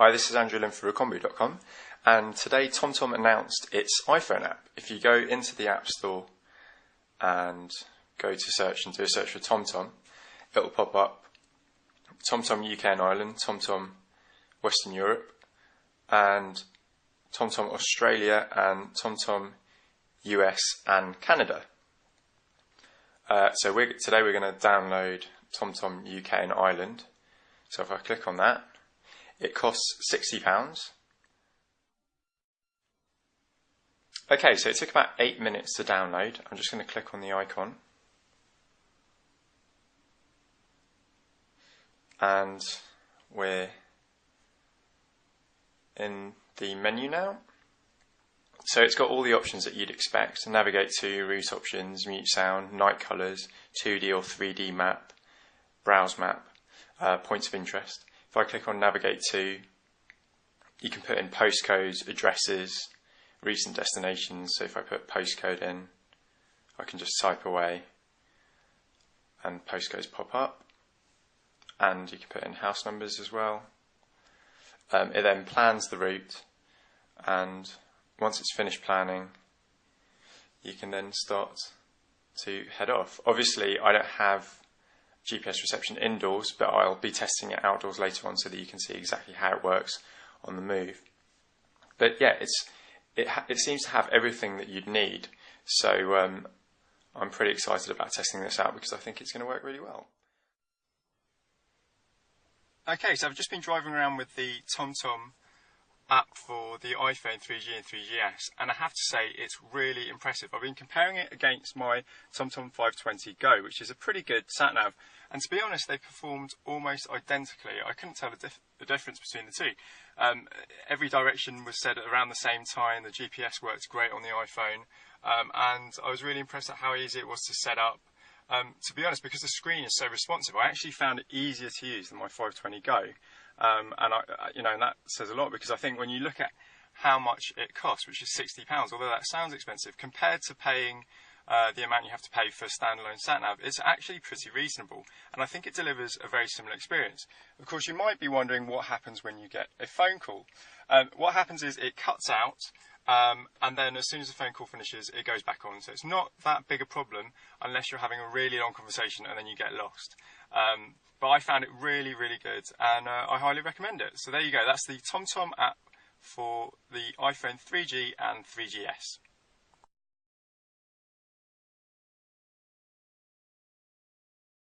Hi, this is Andrew Lynn for recombu.com, and today TomTom announced its iPhone app. If you go into the App Store and go to search and do a search for TomTom, it will pop up TomTom UK and Ireland, TomTom Western Europe, and TomTom Australia and TomTom US and Canada. Today we're going to download TomTom UK and Ireland. So if I click on that, it costs £60. Okay, so it took about 8 minutes to download. I'm just going to click on the icon. And we're in the menu now. So it's got all the options that you'd expect. Navigate to, route options, mute sound, night colours, 2D or 3D map, browse map, points of interest. If I click on navigate to, you can put in postcodes, addresses, recent destinations. So if I put postcode in, I can just type away and postcodes pop up. And you can put in house numbers as well. It then plans the route, and once it's finished planning, you can then start to head off. Obviously, I don't have GPS reception indoors, but I'll be testing it outdoors later on so that you can see exactly how it works on the move. But yeah, it seems to have everything that you'd need. So I'm pretty excited about testing this out because I think it's going to work really well. Okay, so I've just been driving around with the TomTom app for the iPhone 3G and 3GS, and I have to say it's really impressive. I've been comparing it against my TomTom 520 Go, which is a pretty good sat-nav, and to be honest, they performed almost identically. I couldn't tell the difference between the two. Every direction was set at around the same time. The GPS worked great on the iPhone, and I was really impressed at how easy it was to set up. To be honest, because the screen is so responsive, I actually found it easier to use than my 520 Go. And that says a lot, because I think when you look at how much it costs, which is £60, although that sounds expensive, compared to paying the amount you have to pay for standalone sat-nav, it's actually pretty reasonable, and I think it delivers a very similar experience. Of course, you might be wondering what happens when you get a phone call. What happens is it cuts out, and then as soon as the phone call finishes, it goes back on. So it's not that big a problem unless you're having a really long conversation and then you get lost. But I found it really, really good, and I highly recommend it. So there you go. That's the TomTom app for the iPhone 3G and 3GS.